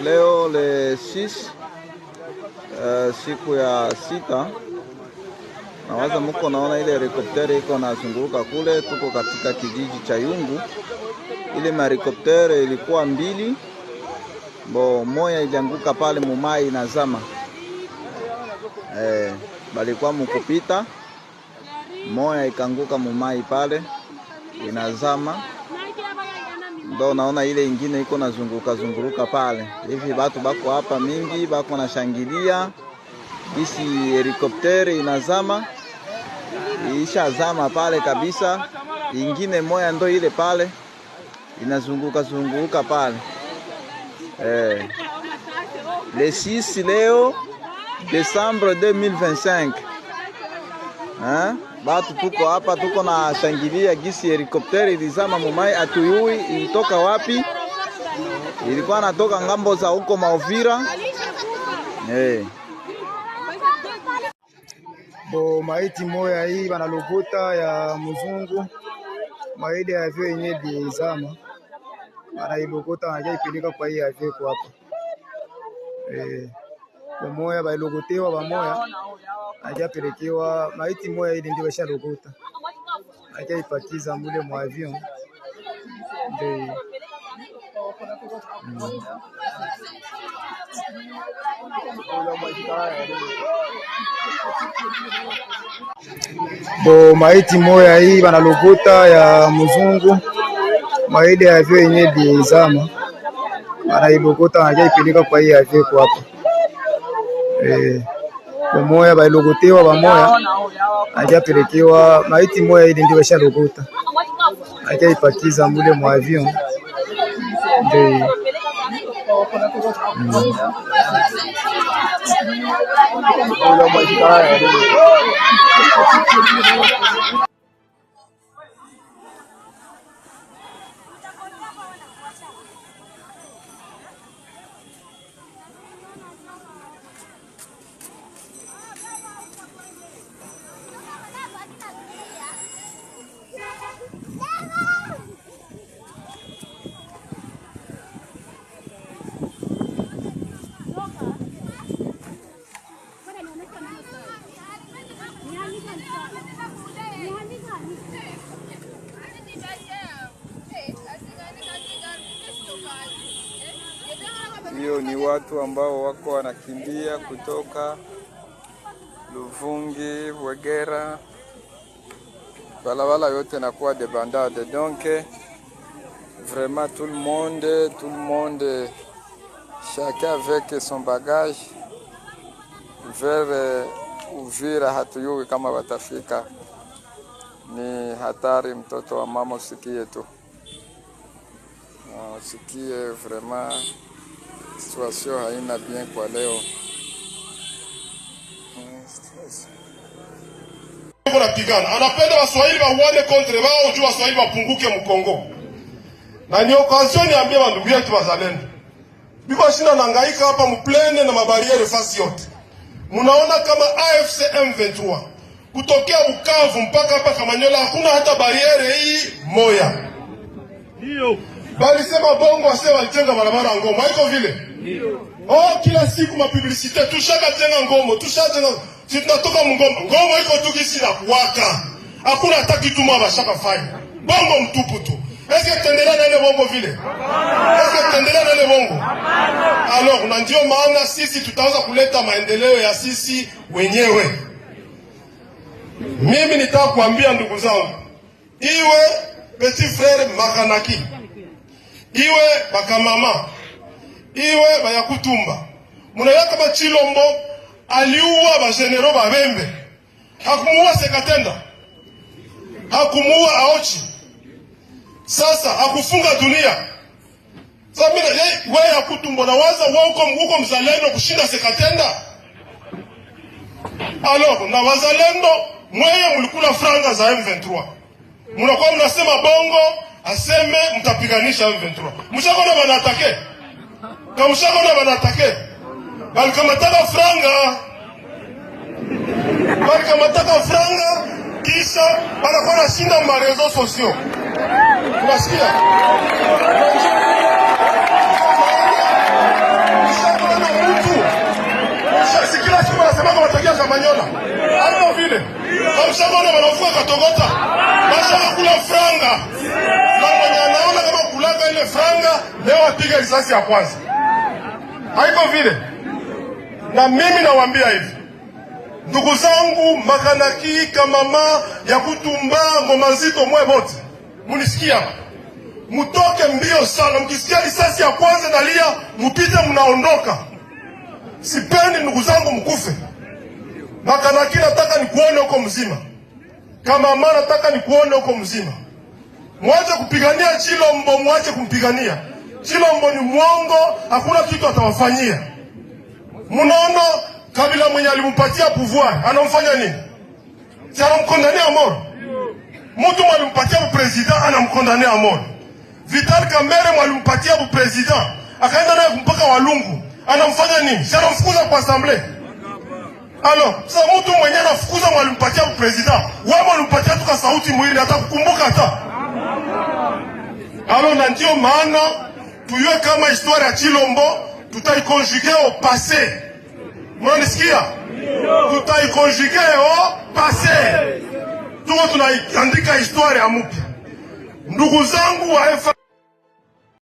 Leo le 6 siku ya 6, nawaza muko naona ile helikoptere iko nazunguruka kule. Tuko katika kijiji cha Yungu. Ile helikoptere ilikuwa mbili, moya ilianguka pale mumai inazama. Balikuwa mukupita, moya ikanguka mumai pale inazama. Ndo naona ile ingine iko nazunguruka pale. Hivi batu bako hapa mingi, bako na shangilia. Isi helikoptere inazama. Isha zama pale kabisa. Ingine moya ndo ile pale inazunguka pale. Le 6 leo Desembre 2025. Batu tuko hapa, tuko na shangilia gisi helikoptere ilizama mumai. Atuyui ilitoka wapi. Ilikuwa natoka ngambo za huko Mauvira. Maiti moya hii banalokota ya mzungu. Maiti ya avyo yenye dilizama. Banailokota wanajaipeleka kwa hii avyo kwa hapa. Moya bailokotewa bamoya. Ajapelekewa maiti moya ile ndio bashalokota. Ajaipakiza mule mwa avion. Maiti moya hii banalokota ya mzungu. Maiti ya avyo yenye dilizama. Banailokota wanajaipeleka kwa hii avyo kwa hapa. Moya bailokotewa bamoya. Ajapelekewa maiti moya ile ndio bashalokota. Ajaipakiza mule mwa avion. Hiyo ni watu ambao wako wanakimbia kutoka Luvungi, Wegera. Balabala yote nakuwa débandade. Donc vraiment tout le monde chacun avec son bagage vers Uvira. Hatuyui kama watafika. Ni hatari, mtoto wa mama, usikie tu. Usikie vraiment situation haina bien kwa leo. Wanapigana. Anapenda Waswahili wauane contre wao, juu Waswahili wapunguke Mkongo. Na ni occasion niambie bandugu yetu wazalendo. Biko shina nangaika hapa mplene na mabariere fasi yote. Munaona kama AFC M23 kutokea Bukavu mpaka hapa Kamanyola hakuna hata bariere hii moya. Ndio. Bali sema bongo wase walijenga barabara Ngoma. Haiko vile? Ndio. Kila siku mapublicite tushaka jenga Ngoma, tushajenga. Si tunatoka Ngoma. Ngoma iko tu kisi na kuwaka. Hakuna hata kitu mwa bashaka fanya. Bongo mtupu tu. Est-ce que tendelea na ile bongo vile? Est-ce que tendelea na ile bongo? Alors, na ndio maana sisi tutaanza kuleta maendeleo ya sisi wenyewe. Mimi nitaka kuambia ndugu zangu, iwe petit frère Makanaki, iwe bakamama, iwe bayakutumba. Munaya kama Chilombo aliua bajenero babembe. Hakumuua Sekatenda. Hakumuua Aochi. Sasa hakufunga dunia. Sasa mimi wewe Yakutumba na waza huko mzalendo kushinda Sekatenda. Alors, na wazalendo mweye mlikula franga za M23. Mnakuwa mnasema bongo aseme mtapiganisha M23. Mshakona banatake. Kama mshakona banatake. Bali kama taka franga. kisha wanakuwa nashinda ma réseaux sociaux. Unasikia? togota bashaka kula franga na mwenye anaona kama kulaka ile franga leo apige risasi ya kwanza. Haiko vile. Na mimi nawaambia hivi, ndugu zangu makanaki kamama ya kutumba ngoma nzito mwe bote, munisikia, mutoke mbio sana. Mkisikia risasi ya kwanza nalia, mupite mnaondoka. Sipendi ndugu zangu mkufe. Makanaki nataka nikuone huko mzima, kamama nataka nikuone huko mzima. Mwache kupigania Chilombo, mwache kumpigania Chilombo. Ni mwongo, hakuna kitu atawafanyia. Munaona Kabila mwenye alimpatia pouvoir anamfanya nini? Si anamkondania mort. Mtu mwalimpatia president anamkondania mort. Vital Kamerhe mwalimpatia president akaenda naye mpaka Walungu anamfanya nini? Si anamfukuza kwa assemblée. Alors, sasa mtu mwenye anafukuza mwalimpatia president, wewe mwalimpatia tuka sauti mwili hata kukumbuka hata. Alors na ndio maana tuyue kama historia ya Chilombo tutaikonjuge au passé. Mwanisikia? Tutaikonjuge au passé. Tuko tunaandika historia mpya. Ndugu zangu wa